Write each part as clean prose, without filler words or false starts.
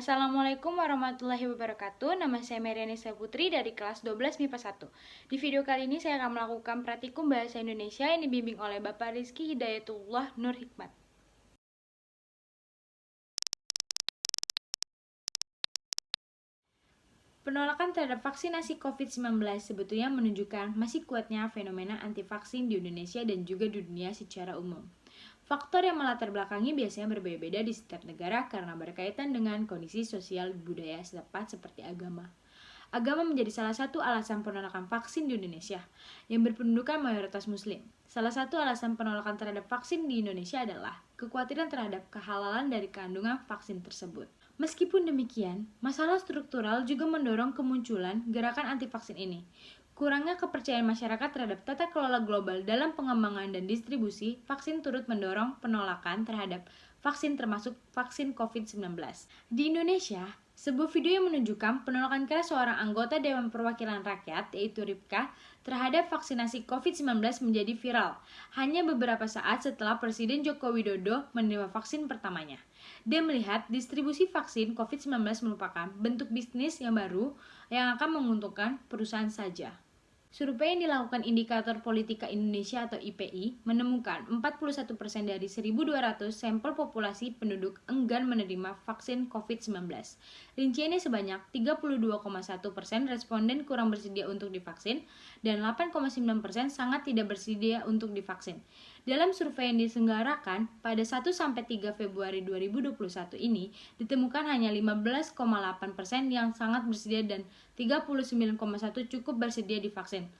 Assalamualaikum warahmatullahi wabarakatuh. Nama saya Marianisa Putri dari kelas 12 MIPA 1. Di video kali ini saya akan melakukan praktikum bahasa Indonesia yang dibimbing oleh Bapak Rizky Hidayatullah Nur Hikmat. Penolakan terhadap vaksinasi COVID-19 sebetulnya menunjukkan masih kuatnya fenomena anti-vaksin di Indonesia dan juga di dunia secara umum. Faktor yang melatar belakangi biasanya berbeda-beda di setiap negara karena berkaitan dengan kondisi sosial budaya setempat seperti agama. Agama menjadi salah satu alasan penolakan vaksin di Indonesia yang berpendudukan mayoritas muslim. Salah satu alasan penolakan terhadap vaksin di Indonesia adalah kekhawatiran terhadap kehalalan dari kandungan vaksin tersebut. Meskipun demikian, masalah struktural juga mendorong kemunculan gerakan anti-vaksin ini. Kurangnya kepercayaan masyarakat terhadap tata kelola global dalam pengembangan dan distribusi vaksin turut mendorong penolakan terhadap vaksin termasuk vaksin COVID-19. Di Indonesia, sebuah video yang menunjukkan penolakan keras seorang anggota Dewan Perwakilan Rakyat, yaitu Ripka, terhadap vaksinasi COVID-19 menjadi viral hanya beberapa saat setelah Presiden Joko Widodo menerima vaksin pertamanya. Dia melihat distribusi vaksin COVID-19 merupakan bentuk bisnis yang baru yang akan menguntungkan perusahaan saja. Survei yang dilakukan Indikator Politika Indonesia atau IPI menemukan 41% dari 1.200 sampel populasi penduduk enggan menerima vaksin COVID-19. Rinciannya sebanyak 32,1% responden kurang bersedia untuk divaksin dan 8,9% sangat tidak bersedia untuk divaksin. Dalam survei yang diselenggarakan pada 1-3 Februari 2021 ini, ditemukan hanya 15,8% yang sangat bersedia dan 39,1% cukup bersedia divaksin.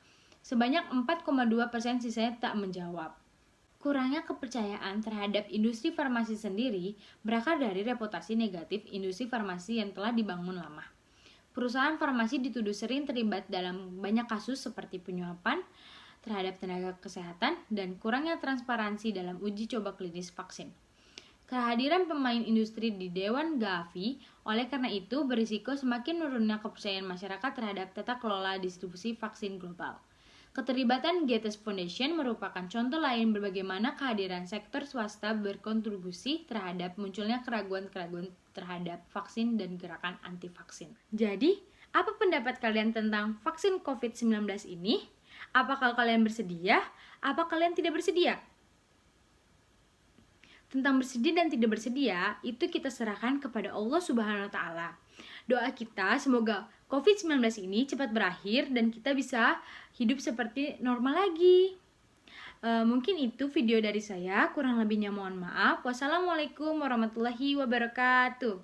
Sebanyak 4,2% sisanya tak menjawab. Kurangnya kepercayaan terhadap industri farmasi sendiri berakar dari reputasi negatif industri farmasi yang telah dibangun lama. Perusahaan farmasi dituduh sering terlibat dalam banyak kasus seperti penyuapan terhadap tenaga kesehatan dan kurangnya transparansi dalam uji coba klinis vaksin. Kehadiran pemain industri di Dewan Gavi oleh karena itu berisiko semakin menurunnya kepercayaan masyarakat terhadap tata kelola distribusi vaksin global. Keterlibatan Gates Foundation merupakan contoh lain bagaimana kehadiran sektor swasta berkontribusi terhadap munculnya keraguan-keraguan terhadap vaksin dan gerakan anti-vaksin. Jadi, apa pendapat kalian tentang vaksin COVID-19 ini? Apakah kalian bersedia? Apa kalian tidak bersedia? Tentang bersedia dan tidak bersedia, itu kita serahkan kepada Allah Subhanahu wa Ta'ala. Doa kita semoga COVID-19 ini cepat berakhir dan kita bisa hidup seperti normal lagi. Mungkin itu video dari saya, kurang lebihnya mohon maaf. Wassalamualaikum warahmatullahi wabarakatuh.